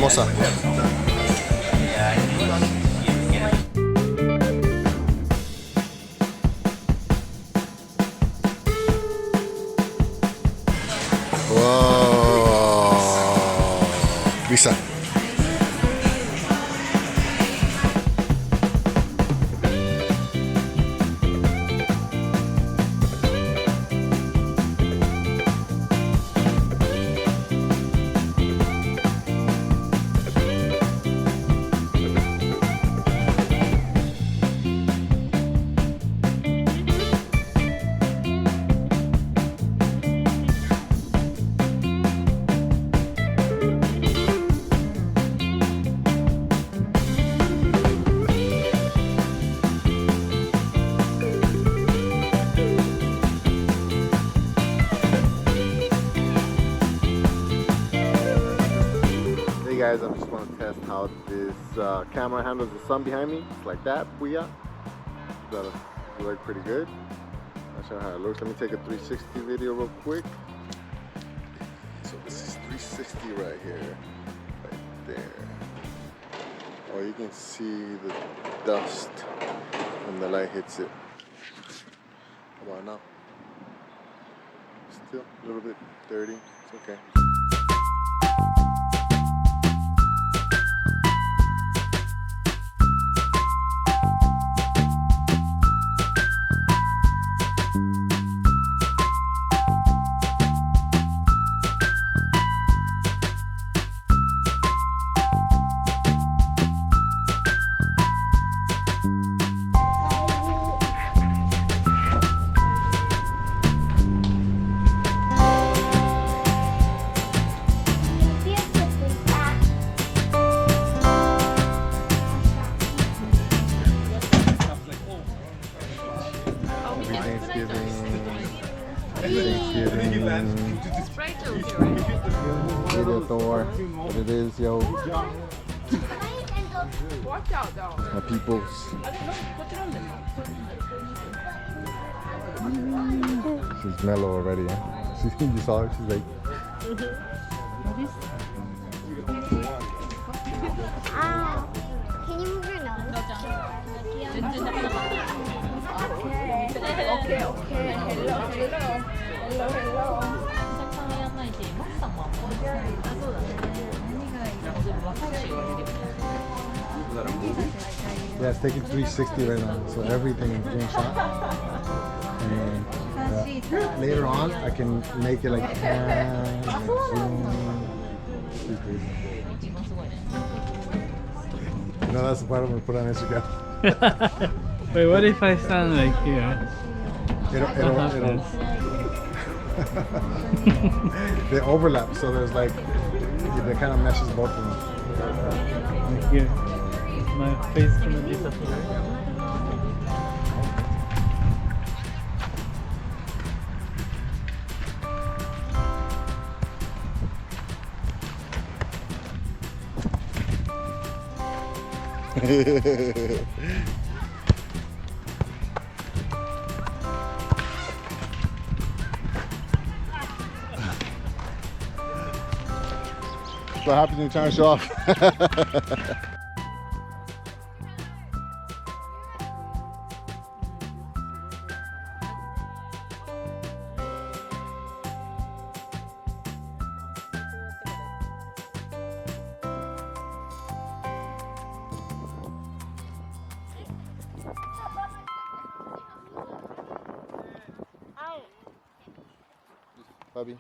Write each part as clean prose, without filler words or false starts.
hermosa. Wow. Visa. Hey guys, I just want to test how this camera handles the sun behind me. It's like that, booyah. That'll work pretty good. I'll show you how it looks. Let me take a 360 video real quick. So this is 360 right here, right there. Oh, you can see the dust when the light hits it. How about now? Still a little bit dirty. It's okay. E04, what it is, yo. My peoples. She's mellow already, huh? You saw her, she's like... Can you move your nose? Okay. Hello. Yeah, it's taking 360 right now, so everything is being shot. And later on, I can make it like no, that's the part I'm gonna put on Instagram. Wait, what if I stand like here? It'll they overlap, so there's like they kind of meshes both of them. Like here, my face gonna disappear. What happens when you try to show off? Bubby.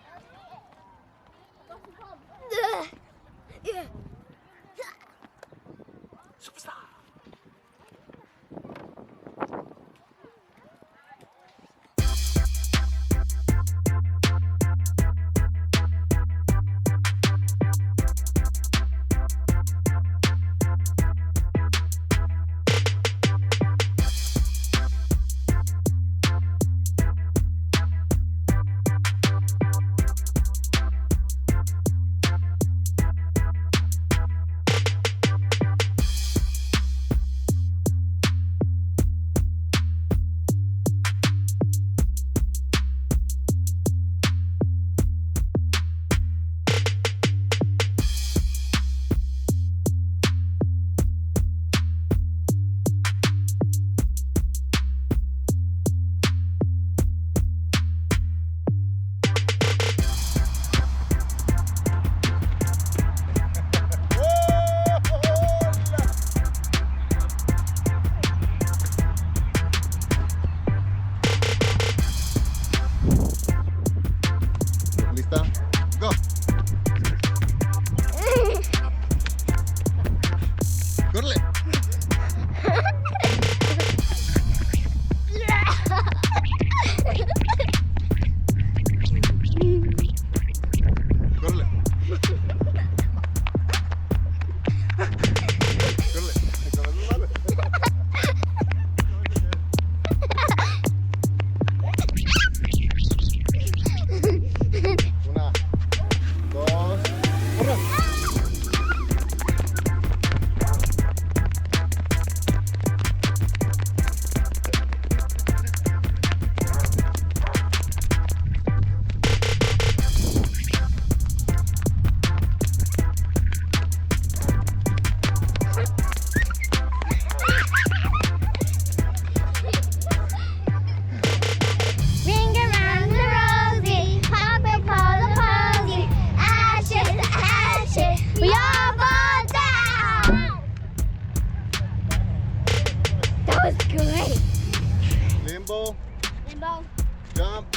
jump,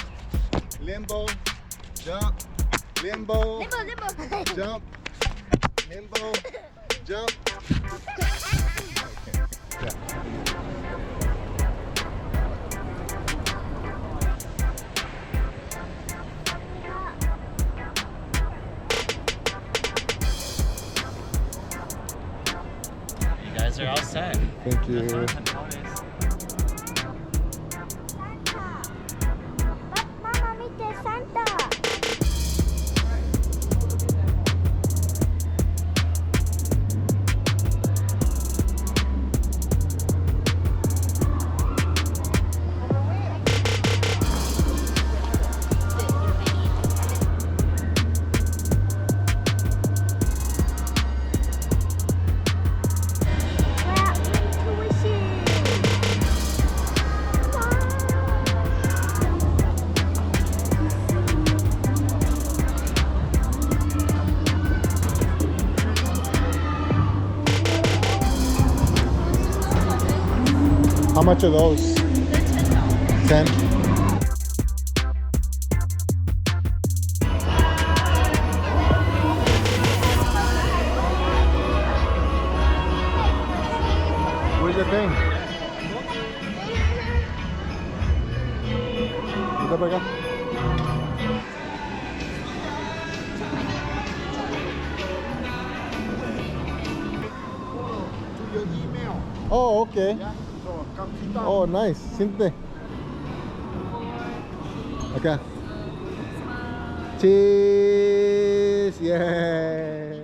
limbo, jump, limbo, jump, limbo, jump. Okay. You guys are all set. Thank you. Mama, meet Santa. How much are those? 10. Where's the thing? Está para acá. Oh, okay. Oh, nice. Siéntate. Acá. Cheese. Yeah.